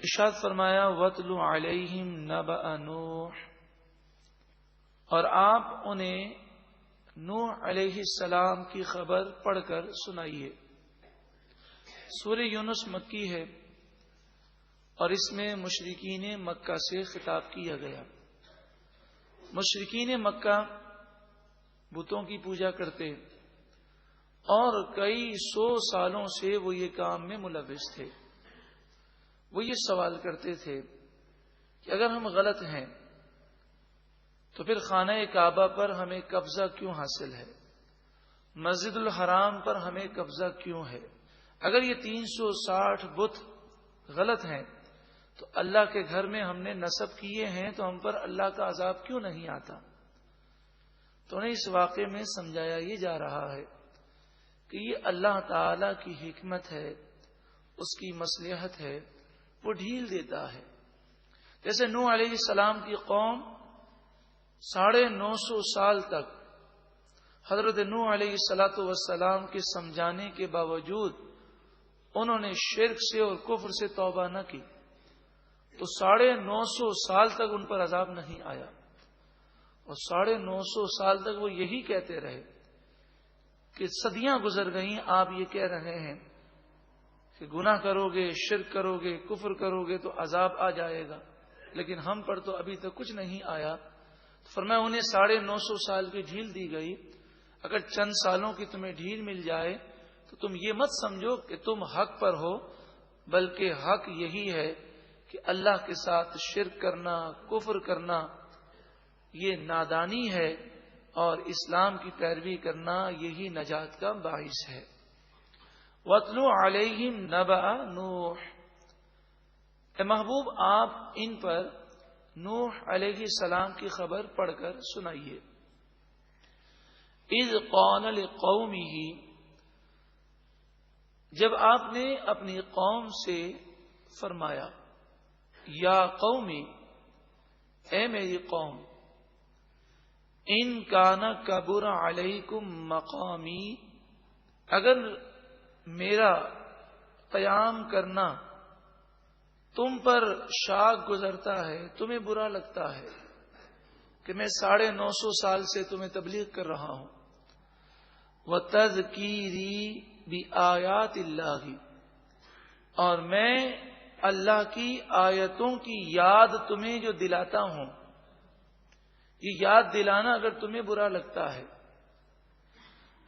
ارشاد فرمایا وَاتْلُ عَلَيْهِمْ نَبَأَ نوح، اور آپ انہیں نوح علیہ السلام کی خبر پڑھ کر سنائیے۔ سورہ یونس مکی ہے اور اس میں مشرکین مکہ سے خطاب کیا گیا۔ مشرکین مکہ بتوں کی پوجا کرتے اور کئی سو سالوں سے وہ یہ کام میں ملوث تھے۔ وہ یہ سوال کرتے تھے کہ اگر ہم غلط ہیں تو پھر خانہ کعبہ پر ہمیں قبضہ کیوں حاصل ہے، مسجد الحرام پر ہمیں قبضہ کیوں ہے؟ اگر یہ 360 بت غلط ہیں تو اللہ کے گھر میں ہم نے نصب کیے ہیں تو ہم پر اللہ کا عذاب کیوں نہیں آتا؟ تو انہیں اس واقعے میں سمجھایا یہ جا رہا ہے کہ یہ اللہ تعالی کی حکمت ہے، اس کی مصلحت ہے، وہ ڈھیل دیتا ہے۔ جیسے نوح علیہ السلام کی قوم 950 سال تک حضرت نوح علیہ السلام کے سمجھانے کے باوجود انہوں نے شرک سے اور کفر سے توبہ نہ کی تو 950 سال تک ان پر عذاب نہیں آیا، اور 950 سال تک وہ یہی کہتے رہے کہ صدیاں گزر گئیں، آپ یہ کہہ رہے ہیں کہ گناہ کرو گے، شرک کرو گے، کفر کرو گے تو عذاب آ جائے گا، لیکن ہم پر تو ابھی تک کچھ نہیں آیا۔ فرمایا انہیں 950 سال کی ڈھیل دی گئی، اگر چند سالوں کی تمہیں ڈھیل مل جائے تو تم یہ مت سمجھو کہ تم حق پر ہو، بلکہ حق یہی ہے کہ اللہ کے ساتھ شرک کرنا، کفر کرنا یہ نادانی ہے، اور اسلام کی پیروی کرنا یہی نجات کا باعث ہے۔ وَاتْلُ عَلَيْهِمْ نَبَأَ نوح، اے محبوب آپ ان پر نوح علیہ السلام کی خبر پڑھ کر سنائیے۔ اِذْ قَالَ لِقَوْمِهِ، جب آپ نے اپنی قوم سے فرمایا، یا قومی، اے میری قوم، ان کان کبر علیکم مقامی، اگر میرا قیام کرنا تم پر شاق گزرتا ہے، تمہیں برا لگتا ہے کہ میں 950 سال سے تمہیں تبلیغ کر رہا ہوں، وَتَذْكِيرِي بِآيَاتِ اللَّهِ، اور میں اللہ کی آیتوں کی یاد تمہیں جو دلاتا ہوں، یہ یاد دلانا اگر تمہیں برا لگتا ہے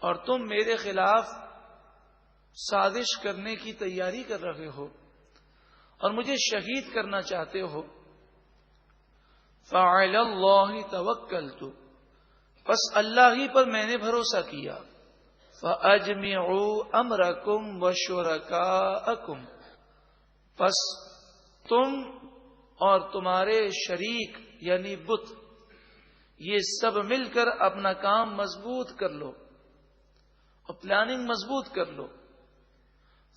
اور تم میرے خلاف سازش کرنے کی تیاری کر رہے ہو اور مجھے شہید کرنا چاہتے ہو، فَعَلَى اللَّهِ تَوَكَّلْتُ، پس اللہ ہی پر میں نے بھروسہ کیا، فَأَجْمِعُوا أَمْرَكُمْ وَشُرَكَاءَكُمْ، پس تم اور تمہارے شریک یعنی بت یہ سب مل کر اپنا کام مضبوط کر لو اور پلاننگ مضبوط کر لو،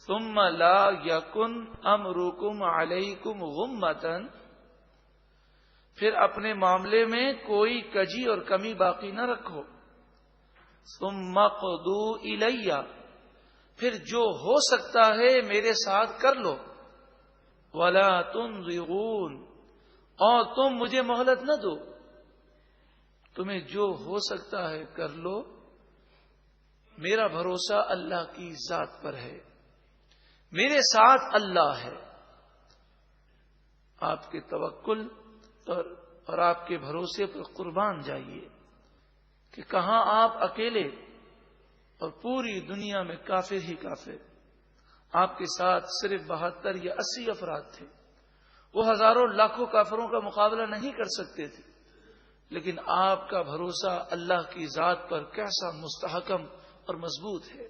ثم لا یکن امرکم علیکم غمۃ، پھر اپنے معاملے میں کوئی کجی اور کمی باقی نہ رکھو، ثم قضوا الی، پھر جو ہو سکتا ہے میرے ساتھ کر لو، ولا تنظرون، اور تم مجھے مہلت نہ دو، تمہیں جو ہو سکتا ہے کر لو، میرا بھروسہ اللہ کی ذات پر ہے، میرے ساتھ اللہ ہے۔ آپ کے توکل اور آپ کے بھروسے پر قربان جائیے کہ کہاں آپ اکیلے اور پوری دنیا میں کافر ہی کافر، آپ کے ساتھ صرف 72 یا 80 افراد تھے، وہ ہزاروں لاکھوں کافروں کا مقابلہ نہیں کر سکتے تھے، لیکن آپ کا بھروسہ اللہ کی ذات پر کیسا مستحکم اور مضبوط ہے۔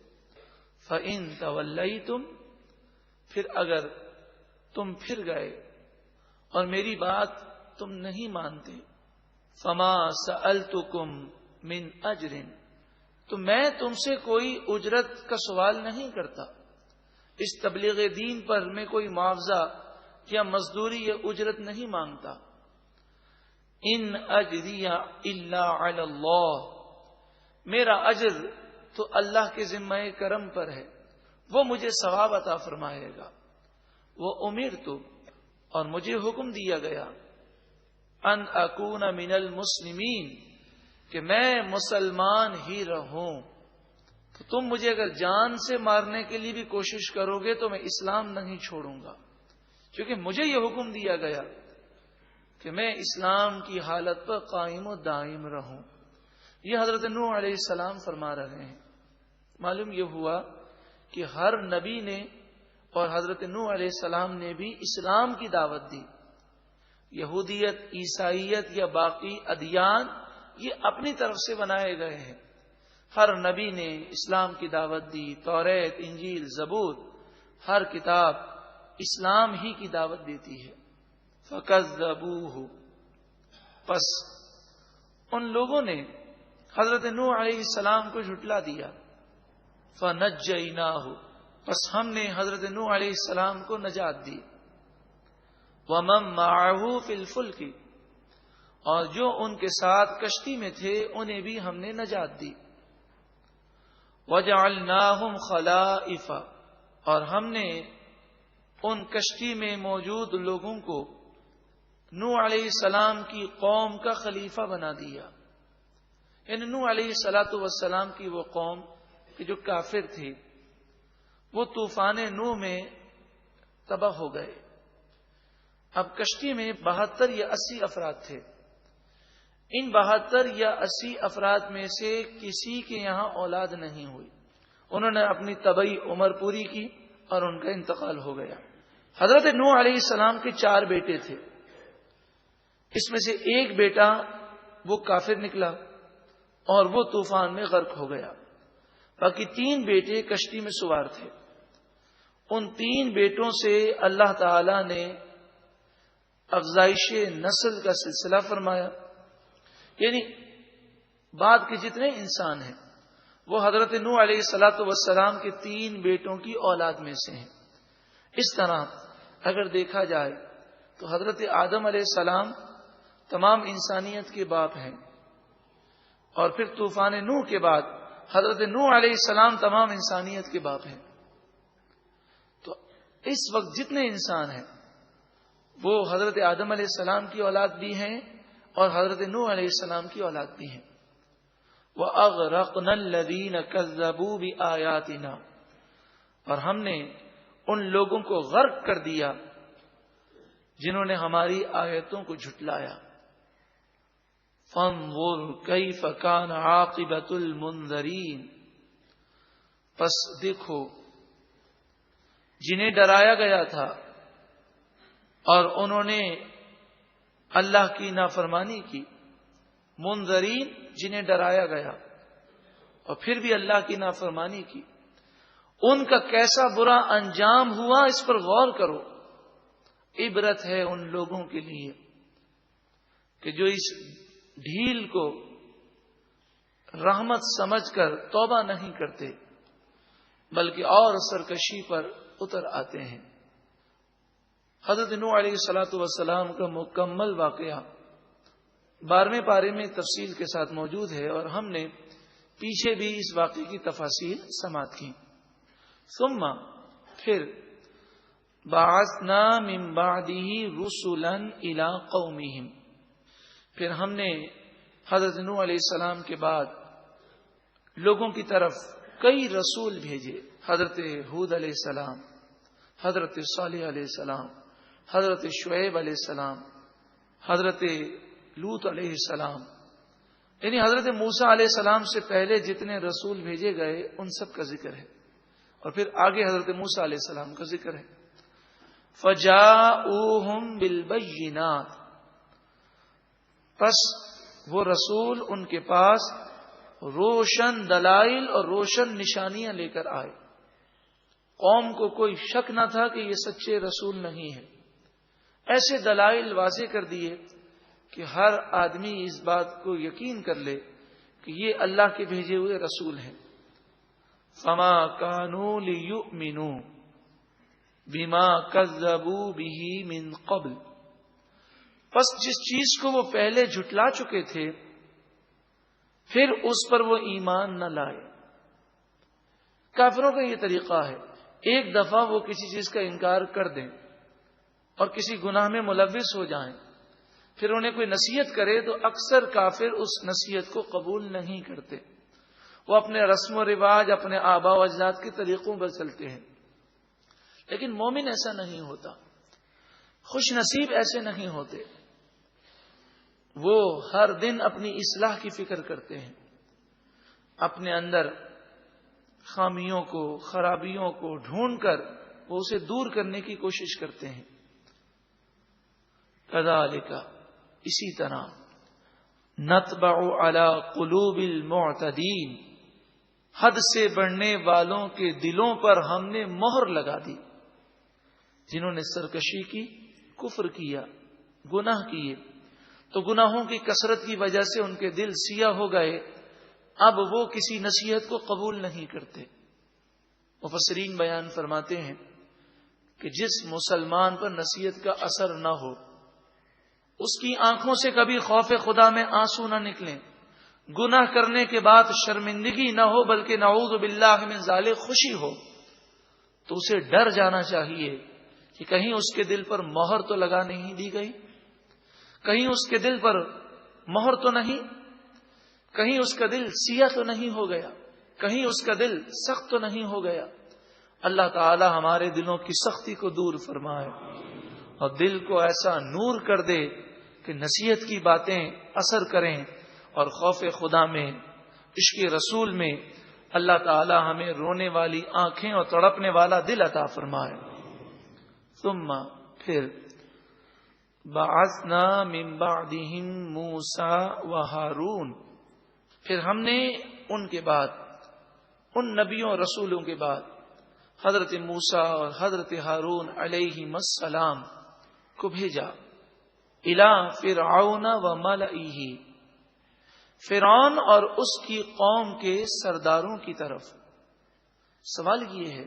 فَإِن تَوَلَّيْتُمْ، پھر اگر تم پھر گئے اور میری بات تم نہیں مانتے، فَمَا سَأَلْتُكُمْ مِنْ أَجْرٍ، تو میں تم سے کوئی اجرت کا سوال نہیں کرتا، اس تبلیغ دین پر میں کوئی معاوضہ یا مزدوری یا اجرت نہیں مانگتا۔ ان اجری الا علی اللہ، میرا اجر تو اللہ کے ذمہ کرم پر ہے، وہ مجھے ثواب عطا فرمائے گا۔ وہ امرت، اور مجھے حکم دیا گیا ان اکون من المسلمین کہ میں مسلمان ہی رہوں، تو تم مجھے اگر جان سے مارنے کے لیے بھی کوشش کرو گے تو میں اسلام نہیں چھوڑوں گا، کیونکہ مجھے یہ حکم دیا گیا کہ میں اسلام کی حالت پر قائم و دائم رہوں۔ یہ حضرت نوح علیہ السلام فرما رہے ہیں۔ معلوم یہ ہوا کہ ہر نبی نے اور حضرت نوح علیہ السلام نے بھی اسلام کی دعوت دی۔ یہودیت، عیسائیت یا باقی ادیان یہ اپنی طرف سے بنائے گئے ہیں۔ ہر نبی نے اسلام کی دعوت دی۔ توریت، انجیل، زبور، ہر کتاب اسلام ہی کی دعوت دیتی ہے۔ فَكَذَّبُوهُ، پس ان لوگوں نے حضرت نوح علیہ السلام کو جھٹلا دیا۔ فَنَجَّيْنَاهُ، پس ہم نے حضرت نوح علیہ السلام کو نجات دی۔ وَمَن مَّعَهُ فِي الْفُلْكِ، اور جو ان کے ساتھ کشتی میں تھے انہیں بھی ہم نے نجات دی۔ وَجَعَلْنَاهُمْ خَلَائِفَ، اور ہم نے ان کشتی میں موجود لوگوں کو نوح علیہ السلام کی قوم کا خلیفہ بنا دیا۔ یعنی نوح علیہ السلام کی وہ قوم کہ جو کافر تھے وہ طوفان نوح میں تباہ ہو گئے۔ اب کشتی میں 72 یا 80 افراد تھے۔ ان 72 یا 80 افراد میں سے کسی کے یہاں اولاد نہیں ہوئی۔ انہوں نے اپنی طبعی عمر پوری کی اور ان کا انتقال ہو گیا۔ حضرت نوح علیہ السلام کے 4 بیٹے تھے۔ اس میں سے ایک بیٹا وہ کافر نکلا اور وہ طوفان میں غرق ہو گیا۔ باقی 3 بیٹے کشتی میں سوار تھے۔ ان 3 بیٹوں سے اللہ تعالی نے افزائش نسل کا سلسلہ فرمایا۔ یعنی بعد کے جتنے انسان ہیں وہ حضرت نوح علیہ السلام کے 3 بیٹوں کی اولاد میں سے ہیں۔ اس طرح اگر دیکھا جائے تو حضرت آدم علیہ السلام تمام انسانیت کے باپ ہیں، اور پھر طوفان نوح کے بعد حضرت نوح علیہ السلام تمام انسانیت کے باپ ہیں۔ تو اس وقت جتنے انسان ہیں وہ حضرت آدم علیہ السلام کی اولاد بھی ہیں اور حضرت نوح علیہ السلام کی اولاد بھی ہیں۔ وَأَغْرَقْنَا الَّذِينَ كَذَّبُوا بِآيَاتِنَا، اور ہم نے ان لوگوں کو غرق کر دیا جنہوں نے ہماری آیتوں کو جھٹلایا۔ فَانظُرْ كَيْفَ كَانَ عَاقِبَةُ الْمُنذَرِينَ، پس دیکھو جنہیں ڈرایا گیا تھا اور انہوں نے اللہ کی نافرمانی کی۔ منذرین جنہیں ڈرایا گیا اور پھر بھی اللہ کی نافرمانی کی، ان کا کیسا برا انجام ہوا، اس پر غور کرو۔ عبرت ہے ان لوگوں کے لیے کہ جو اس ڈھیل کو رحمت سمجھ کر توبہ نہیں کرتے بلکہ اور سرکشی پر اتر آتے ہیں۔ حضرت نوح علیہ السلام کا مکمل واقعہ 12ویں پارے میں تفصیل کے ساتھ موجود ہے، اور ہم نے پیچھے بھی اس واقعے کی تفاصیل سماعت کی۔ ثم پھر بعثنا من بعده رسلا الى قومهم، پھر ہم نے حضرت نوح علیہ السلام کے بعد لوگوں کی طرف کئی رسول بھیجے۔ حضرت ہود علیہ السلام، حضرت صالح علیہ السلام، حضرت شعیب علیہ السلام، حضرت لوط علیہ السلام، یعنی حضرت موسیٰ علیہ السلام سے پہلے جتنے رسول بھیجے گئے ان سب کا ذکر ہے، اور پھر آگے حضرت موسیٰ علیہ السلام کا ذکر ہے۔ فَجَاءُوهُمْ بِالْبَيِّنَاتِ، پس وہ رسول ان کے پاس روشن دلائل اور روشن نشانیاں لے کر آئے۔ قوم کو کوئی شک نہ تھا کہ یہ سچے رسول نہیں ہیں۔ ایسے دلائل واضح کر دیے کہ ہر آدمی اس بات کو یقین کر لے کہ یہ اللہ کے بھیجے ہوئے رسول ہیں۔ فما كانوا ليؤمنوا بما كذبوا به من قبل، پس جس چیز کو وہ پہلے جھٹلا چکے تھے پھر اس پر وہ ایمان نہ لائے۔ کافروں کا یہ طریقہ ہے، ایک دفعہ وہ کسی چیز کا انکار کر دیں اور کسی گناہ میں ملوث ہو جائیں، پھر انہیں کوئی نصیحت کرے تو اکثر کافر اس نصیحت کو قبول نہیں کرتے، وہ اپنے رسم و رواج، اپنے آباء و اجداد کے طریقوں پر چلتے ہیں۔ لیکن مومن ایسا نہیں ہوتا، خوش نصیب ایسے نہیں ہوتے، وہ ہر دن اپنی اصلاح کی فکر کرتے ہیں، اپنے اندر خامیوں کو، خرابیوں کو ڈھونڈ کر وہ اسے دور کرنے کی کوشش کرتے ہیں۔ کذالک، اسی طرح، نطبع علی قلوب المعتدین، حد سے بڑھنے والوں کے دلوں پر ہم نے مہر لگا دی، جنہوں نے سرکشی کی، کفر کیا، گناہ کیے، تو گناہوں کی کثرت کی وجہ سے ان کے دل سیاہ ہو گئے، اب وہ کسی نصیحت کو قبول نہیں کرتے۔ مفسرین بیان فرماتے ہیں کہ جس مسلمان پر نصیحت کا اثر نہ ہو، اس کی آنکھوں سے کبھی خوف خدا میں آنسو نہ نکلیں، گناہ کرنے کے بعد شرمندگی نہ ہو، بلکہ نعوذ باللہ من ذالک خوشی ہو، تو اسے ڈر جانا چاہیے کہ کہیں اس کے دل پر مہر تو لگا نہیں دی گئی، کہیں اس کے دل پر مہر تو نہیں، کہیں اس کا دل سیاہ تو نہیں ہو گیا، کہیں اس کا دل سخت تو نہیں ہو گیا۔ اللہ تعالی ہمارے دلوں کی سختی کو دور فرمائے اور دل کو ایسا نور کر دے کہ نصیحت کی باتیں اثر کریں، اور خوف خدا میں، عشق رسول میں اللہ تعالی ہمیں رونے والی آنکھیں اور تڑپنے والا دل عطا فرمائے۔ ثم، پھر، بعثنا من بعدہم موسیٰ و ہارون، پھر ہم نے ان کے بعد، ان نبیوں اور رسولوں کے بعد، حضرت موسیٰ اور حضرت ہارون علیہم السلام کو بھیجا، الی فرعون و ملئہ، فرعون اور اس کی قوم کے سرداروں کی طرف۔ سوال یہ ہے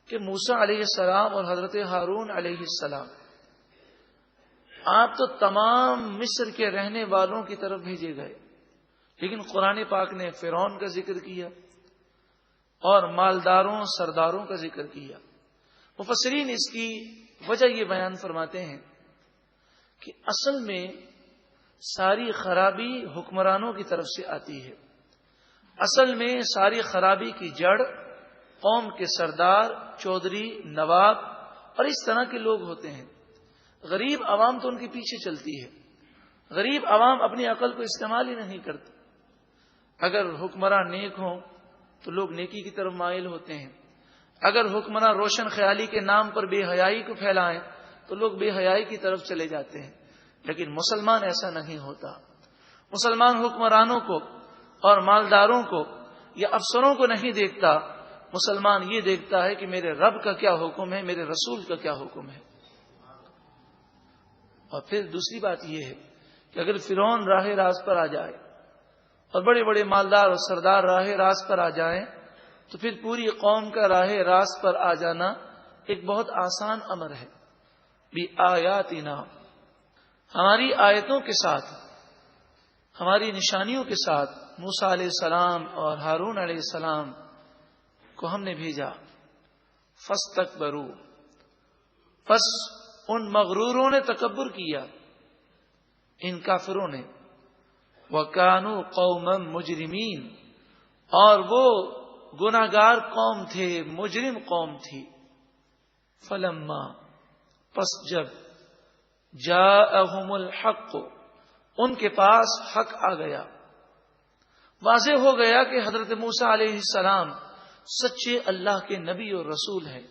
کہ موسیٰ علیہ السلام اور حضرت ہارون علیہ السلام، آپ تو تمام مصر کے رہنے والوں کی طرف بھیجے گئے، لیکن قرآن پاک نے فرعون کا ذکر کیا اور مالداروں، سرداروں کا ذکر کیا۔ مفسرین اس کی وجہ یہ بیان فرماتے ہیں کہ اصل میں ساری خرابی حکمرانوں کی طرف سے آتی ہے، اصل میں ساری خرابی کی جڑ قوم کے سردار، چودھری، نواب اور اس طرح کے لوگ ہوتے ہیں۔ غریب عوام تو ان کے پیچھے چلتی ہے، غریب عوام اپنی عقل کو استعمال ہی نہیں کرتے۔ اگر حکمراں نیک ہوں تو لوگ نیکی کی طرف مائل ہوتے ہیں، اگر حکمراں روشن خیالی کے نام پر بے حیائی کو پھیلائیں تو لوگ بے حیائی کی طرف چلے جاتے ہیں۔ لیکن مسلمان ایسا نہیں ہوتا، مسلمان حکمرانوں کو اور مالداروں کو یا افسروں کو نہیں دیکھتا، مسلمان یہ دیکھتا ہے کہ میرے رب کا کیا حکم ہے، میرے رسول کا کیا حکم ہے۔ اور پھر دوسری بات یہ ہے کہ اگر فرعون راہ راست پر آ جائے اور بڑے بڑے مالدار اور سردار راہ راست پر آ جائیں تو پھر پوری قوم کا راہ راست پر آ جانا ایک بہت آسان امر ہے۔ بِآیاتنا، ہماری آیتوں کے ساتھ، ہماری نشانیوں کے ساتھ موسیٰ علیہ السلام اور ہارون علیہ السلام کو ہم نے بھیجا۔ فاستکبروا، پس ان مغروروں نے تکبر کیا، ان کافروں نے، وَكَانُوا قَوْمًا مُجْرِمِينَ، اور وہ گناہگار قوم تھے، مجرم قوم تھی۔ فلما، پس جب، جاءہم الحق، ان کے پاس حق آ گیا، واضح ہو گیا کہ حضرت موسیٰ علیہ السلام سچے اللہ کے نبی اور رسول ہیں،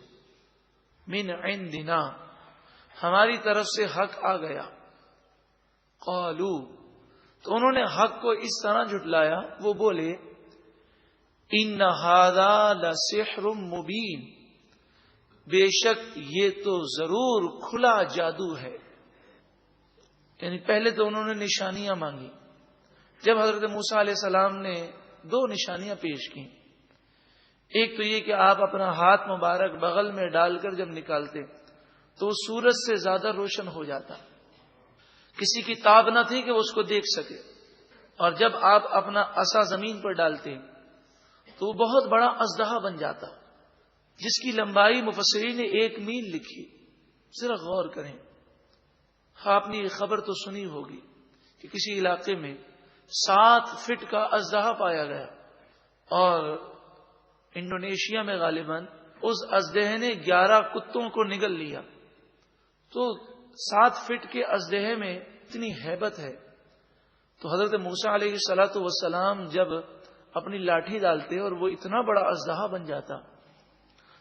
من عندنا، ہماری طرف سے حق آ گیا، قالو، تو انہوں نے حق کو اس طرح جھٹلایا، وہ بولے، ان ھذا لسحر مبین، بے شک یہ تو ضرور کھلا جادو ہے۔ یعنی پہلے تو انہوں نے نشانیاں مانگی۔ جب حضرت موسیٰ علیہ السلام نے 2 نشانیاں پیش کی، ایک تو یہ کہ آپ اپنا ہاتھ مبارک بغل میں ڈال کر جب نکالتے تو سورج سے زیادہ روشن ہو جاتا، کسی کی تاب نہ تھی کہ وہ اس کو دیکھ سکے، اور جب آپ اپنا عصا زمین پر ڈالتے تو وہ بہت بڑا اژدہا بن جاتا، جس کی لمبائی مفسرین نے 1 میل لکھی، ذرا غور کریں. آپ نے یہ خبر تو سنی ہوگی کہ کسی علاقے میں 7 فٹ کا اژدہا پایا گیا، اور انڈونیشیا میں غالباً اس اژدہے نے 11 کتوں کو نگل لیا. تو 7 فٹ کے اژدہے میں اتنی ہیبت ہے. تو حضرت موسیٰ علیہ الصلوۃ والسلام جب اپنی لاٹھی ڈالتے اور وہ اتنا بڑا اژدہا بن جاتا،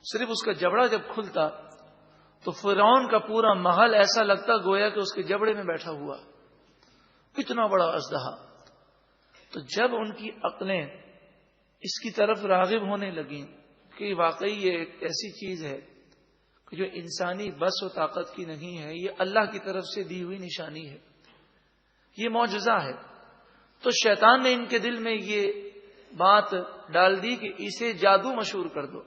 صرف اس کا جبڑا جب کھلتا تو فرعون کا پورا محل ایسا لگتا گویا کہ اس کے جبڑے میں بیٹھا ہوا، اتنا بڑا اژدہا. تو جب ان کی عقلیں اس کی طرف راغب ہونے لگیں کہ واقعی یہ ایک ایسی چیز ہے کہ جو انسانی بس و طاقت کی نہیں ہے، یہ اللہ کی طرف سے دی ہوئی نشانی ہے، یہ معجزہ ہے، تو شیطان نے ان کے دل میں یہ بات ڈال دی کہ اسے جادو مشہور کر دو.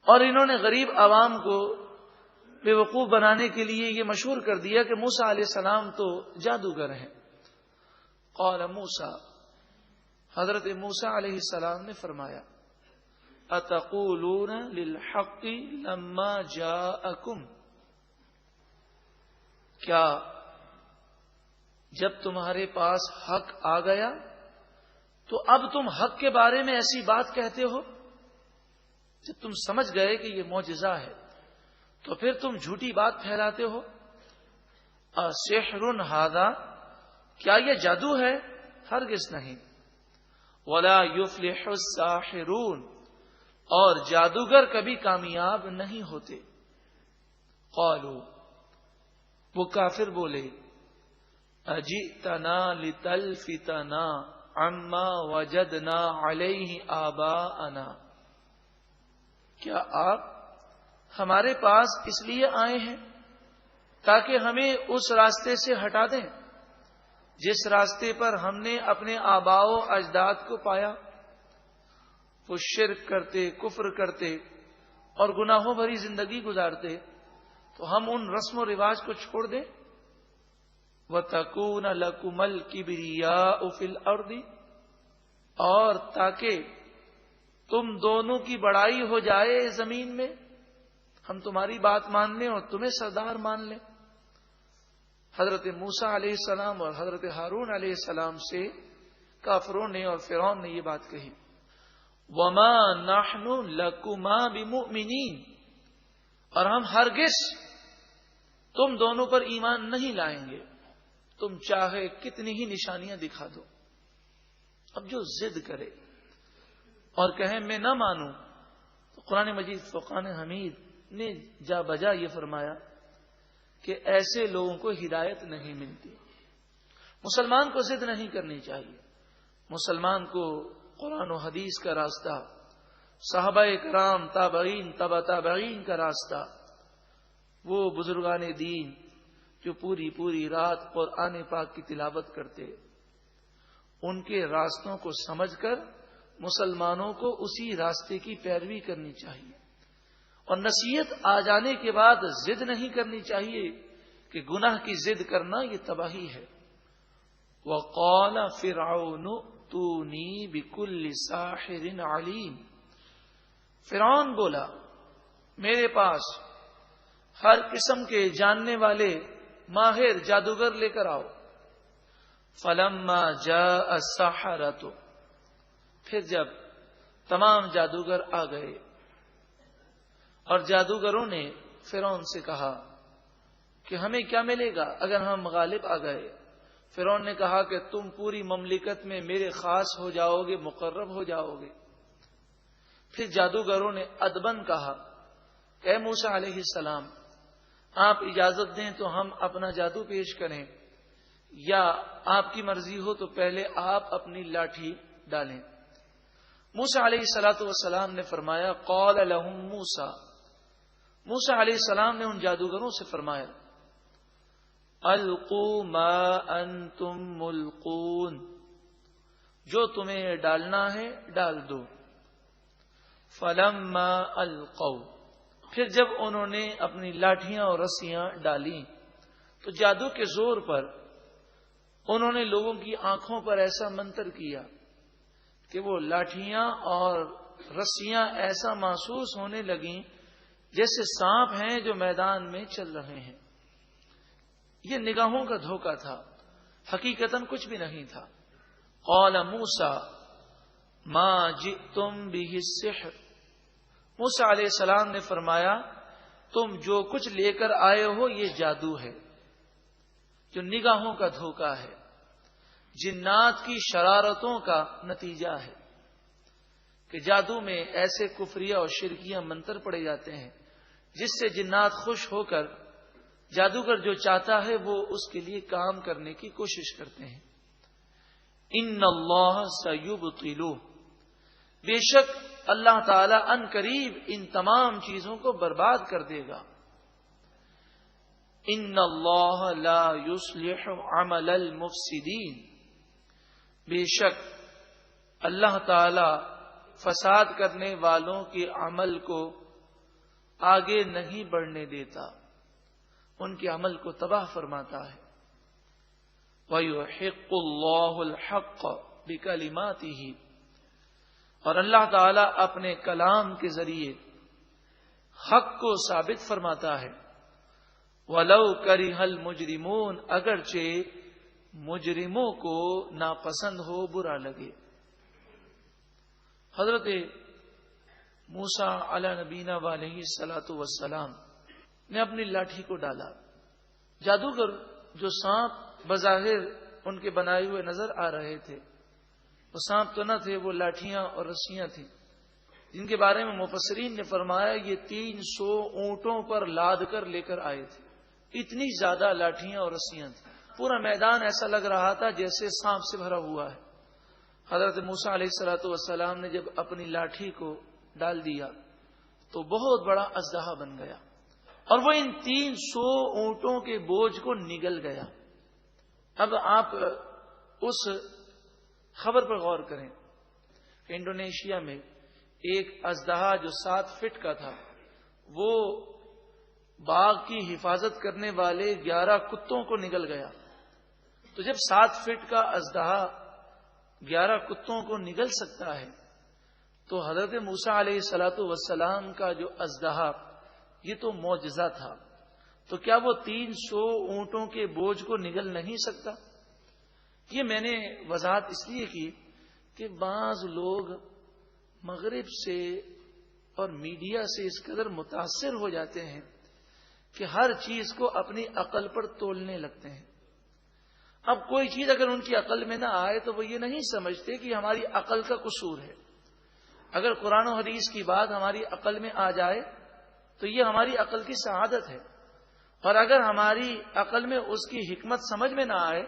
اور انہوں نے غریب عوام کو بے وقوف بنانے کے لیے یہ مشہور کر دیا کہ موسیٰ علیہ السلام تو جادوگر ہیں. قال موسیٰ، حضرت موسیٰ علیہ السلام نے فرمایا، اتقولون للحق لما جاءکم، کیا جب تمہارے پاس حق آ گیا تو اب تم حق کے بارے میں ایسی بات کہتے ہو؟ جب تم سمجھ گئے کہ یہ معجزہ ہے تو پھر تم جھوٹی بات پھیلاتے ہو. اسحر ھذا، کیا یہ جادو ہے؟ ہرگز نہیں. ولا یفلح الساحرون، اور جادوگر کبھی کامیاب نہیں ہوتے. قالوا، وہ کافر بولے، اجئتنا لتلفتنا عما وجدنا علیہ آباءنا، کیا آپ ہمارے پاس اس لیے آئے ہیں تاکہ ہمیں اس راستے سے ہٹا دیں جس راستے پر ہم نے اپنے آباء و اجداد کو پایا؟ وہ شرک کرتے، کفر کرتے اور گناہوں بھری زندگی گزارتے، تو ہم ان رسم و رواج کو چھوڑ دیں؟ وَتَكُونَ لَكُمَ الْكِبْرِيَاءُ فِي الْأَرْضِ، اور تاکہ تم دونوں کی بڑائی ہو جائے زمین میں، ہم تمہاری بات مان لیں اور تمہیں سردار مان لیں. حضرت موسیٰ علیہ السلام اور حضرت ہارون علیہ السلام سے کافروں نے اور فرعون نے یہ بات کہی. وَمَا نَحْنُ لَكُمَا بِمُؤْمِنِينَ، اور ہم ہرگز تم دونوں پر ایمان نہیں لائیں گے، تم چاہے کتنی ہی نشانیاں دکھا دو. اب جو ضد کرے اور کہے میں نہ مانوں، تو قرآن مجید فرقان حمید نے جا بجا یہ فرمایا کہ ایسے لوگوں کو ہدایت نہیں ملتی. مسلمان کو ضد نہیں کرنی چاہیے. مسلمان کو قرآن و حدیث کا راستہ، صحابہ کرام، تابعین، تبع تابعین کا راستہ، وہ بزرگان دین جو پوری رات قرآن پاک کی تلاوت کرتے، ان کے راستوں کو سمجھ کر مسلمانوں کو اسی راستے کی پیروی کرنی چاہیے. اور نصیحت آ جانے کے بعد ضد نہیں کرنی چاہیے کہ گناہ کی ضد کرنا یہ تباہی ہے. وَقَالَ فِرْعَوْنُ ائْتُونِي بِكُلِّ سَاحِرٍ عَلِيمٍ، فرعون بولا میرے پاس ہر قسم کے جاننے والے ماہر جادوگر لے کر آؤ. فَلَمَّا جَاءَ السَّحَرَةُ، پھر جب تمام جادوگر آ گئے اور جادوگروں نے فرعون سے کہا کہ ہمیں کیا ملے گا اگر ہم غالب آ گئے. فرعون نے کہا کہ تم پوری مملکت میں میرے خاص ہو جاؤ گے، مقرب ہو جاؤ گے. پھر جادوگروں نے ادبن کہا اے موسیٰ علیہ السلام، آپ اجازت دیں تو ہم اپنا جادو پیش کریں، یا آپ کی مرضی ہو تو پہلے آپ اپنی لاٹھی ڈالیں. موسیٰ علیہ الصلوۃ والسلام نے فرمایا قال لهم موسیٰ، موسیٰ علیہ السلام نے ان جادوگروں سے فرمایا القوا ما انتم ملقون، جو تمہیں ڈالنا ہے ڈال دو. فلما القوا، پھر جب انہوں نے اپنی لاٹھیاں اور رسیاں ڈالیں تو جادو کے زور پر انہوں نے لوگوں کی آنکھوں پر ایسا منتر کیا کہ وہ لاٹھیاں اور رسیاں ایسا محسوس ہونے لگیں جیسے سانپ ہیں جو میدان میں چل رہے ہیں. یہ نگاہوں کا دھوکہ تھا، حقیقتاً کچھ بھی نہیں تھا. قال موسیٰ ما جئتم بہ السحر، موسیٰ علیہ السلام نے فرمایا تم جو کچھ لے کر آئے ہو یہ جادو ہے، جو نگاہوں کا دھوکہ ہے، جنات کی شرارتوں کا نتیجہ ہے. کہ جادو میں ایسے کفریہ اور شرکیہ منتر پڑے جاتے ہیں جس سے جنات خوش ہو کر جادوگر جو چاہتا ہے وہ اس کے لیے کام کرنے کی کوشش کرتے ہیں. ان اللہ سیبطلہ، بے شک اللہ تعالی ان قریب ان تمام چیزوں کو برباد کر دے گا. ان اللہ لا یصلح عمل المفسدین، بے شک اللہ تعالی فساد کرنے والوں کے عمل کو آگے نہیں بڑھنے دیتا، ان کے عمل کو تباہ فرماتا ہے. وَيُحِقُّ اللَّهُ الْحَقَّ بِكَلِمَاتِهِ، اور اللہ تعالی اپنے کلام کے ذریعے حق کو ثابت فرماتا ہے. وَلَوْ كَرِهَ الْمُجْرِمُونَ، اگرچہ مجرموں کو ناپسند ہو، برا لگے. حضرت موسیٰ علی نبینا علیہ الصلوۃ والسلام نے اپنی لاٹھی کو ڈالا. جادوگر جو سانپ بظاہر ان کے بنائے ہوئے نظر آ رہے تھے، وہ سانپ تو نہ تھے، وہ لاٹھیاں اور رسیاں تھیں، جن کے بارے میں مفسرین نے فرمایا یہ 300 اونٹوں پر لاد کر لے کر آئے تھے. اتنی زیادہ لاٹھیاں اور رسیاں تھیں، پورا میدان ایسا لگ رہا تھا جیسے سانپ سے بھرا ہوا ہے. حضرت موسیٰ علیہ الصلوۃ والسلام نے جب اپنی لاٹھی کو ڈال دیا تو بہت بڑا اژدہا بن گیا، اور وہ ان 300 اونٹوں کے بوجھ کو نگل گیا. اب آپ اس خبر پر غور کریں کہ انڈونیشیا میں ایک اژدہا جو 7 فٹ کا تھا، وہ باغ کی حفاظت کرنے والے 11 کتوں کو نگل گیا. تو جب 7 فٹ کا اژدہا 11 کتوں کو نگل سکتا ہے تو حضرت موسیٰ علیہ الصلوۃ والسلام کا جو اژدہا یہ تو معجزہ تھا، تو کیا وہ 300 اونٹوں کے بوجھ کو نگل نہیں سکتا؟ یہ میں نے وضاحت اس لیے کی کہ بعض لوگ مغرب سے اور میڈیا سے اس قدر متاثر ہو جاتے ہیں کہ ہر چیز کو اپنی عقل پر تولنے لگتے ہیں. اب کوئی چیز اگر ان کی عقل میں نہ آئے تو وہ یہ نہیں سمجھتے کہ ہماری عقل کا قصور ہے. اگر قرآن و حدیث کی بات ہماری عقل میں آ جائے تو یہ ہماری عقل کی سعادت ہے، اور اگر ہماری عقل میں اس کی حکمت سمجھ میں نہ آئے،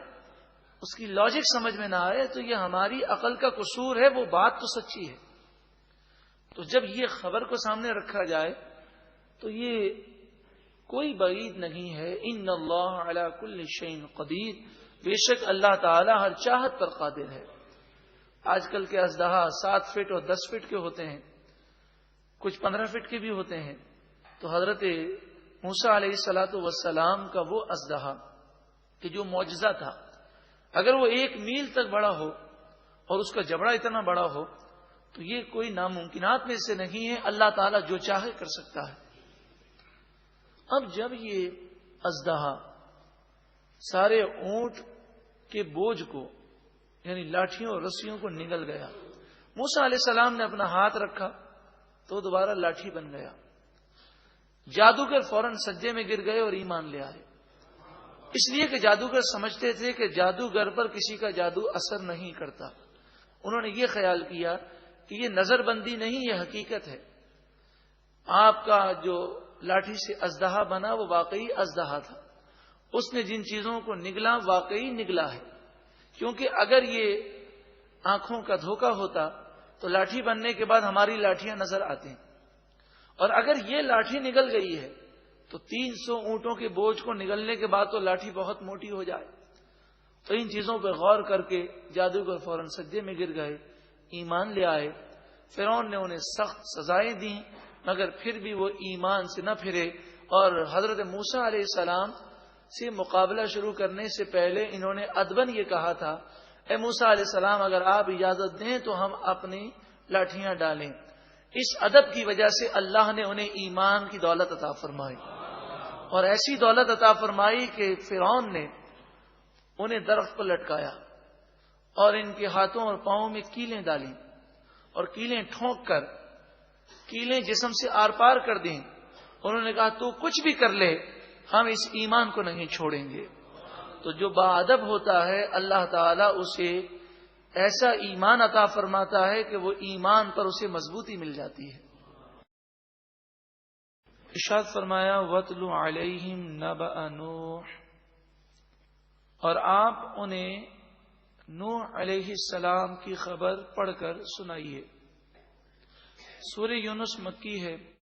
اس کی لاجک سمجھ میں نہ آئے، تو یہ ہماری عقل کا قصور ہے. وہ بات تو سچی ہے. تو جب یہ خبر کو سامنے رکھا جائے تو یہ کوئی بعید نہیں ہے. ان اللہ علی کل شیء قدیر، بے شک اللہ تعالی ہر چاہت پر قادر ہے. آج کل کے اژدہا 7 فٹ اور 10 فٹ کے ہوتے ہیں، کچھ 15 فٹ کے بھی ہوتے ہیں. تو حضرت موسیٰ علیہ الصلوۃ والسلام کا وہ اژدہا کہ جو معجزہ تھا، اگر وہ 1 میل تک بڑا ہو اور اس کا جبڑا اتنا بڑا ہو تو یہ کوئی ناممکنات میں سے نہیں ہے. اللہ تعالیٰ جو چاہے کر سکتا ہے. اب جب یہ اژدہا سارے اونٹ کے بوجھ کو یعنی لاٹھیوں اور رسیوں کو نگل گیا، موسیٰ علیہ السلام نے اپنا ہاتھ رکھا تو دوبارہ لاٹھی بن گیا. جادوگر فوراً سجدے میں گر گئے اور ایمان لے آئے. اس لیے کہ جادوگر سمجھتے تھے کہ جادوگر پر کسی کا جادو اثر نہیں کرتا. انہوں نے یہ خیال کیا کہ یہ نظر بندی نہیں، یہ حقیقت ہے. آپ کا جو لاٹھی سے اژدہا بنا وہ واقعی اژدہا تھا. اس نے جن چیزوں کو نگلا واقعی نگلا ہے. کیونکہ اگر یہ آنکھوں کا دھوکہ ہوتا تو لاٹھی بننے کے بعد ہماری لاٹھیاں نظر آتی ہیں، اور اگر یہ لاٹھی نگل گئی ہے تو 300 اونٹوں کے بوجھ کو نگلنے کے بعد تو لاٹھی بہت موٹی ہو جائے. تو ان چیزوں پہ غور کر کے جادوگر فوراً سجدے میں گر گئے، ایمان لے آئے. فرعون نے انہیں سخت سزائیں دیں مگر پھر بھی وہ ایمان سے نہ پھرے، اور حضرت موسیٰ علیہ السلام سے مقابلہ شروع کرنے سے پہلے انہوں نے ادباً یہ کہا تھا، اے موسیٰ علیہ السلام اگر آپ اجازت دیں تو ہم اپنی لاٹھیاں ڈالیں. اس ادب کی وجہ سے اللہ نے انہیں ایمان کی دولت عطا فرمائی، اور ایسی دولت عطا فرمائی کہ فرعون نے انہیں درخت پر لٹکایا اور ان کے ہاتھوں اور پاؤں میں کیلیں ڈالیں اور کیلیں ٹھونک کر کیلیں جسم سے آر پار کر دیں. انہوں نے کہا تو کچھ بھی کر لے ہم اس ایمان کو نہیں چھوڑیں گے. تو جو باادب ہوتا ہے اللہ تعالیٰ اسے ایسا ایمان عطا فرماتا ہے کہ وہ ایمان پر اسے مضبوطی مل جاتی ہے. ارشاد فرمایا وَاتْلُ عَلَيْهِمْ نَبَأَ نُوحٍ، اور آپ انہیں نوح علیہ السلام کی خبر پڑھ کر سنائیے. سورہ یونس مکی ہے.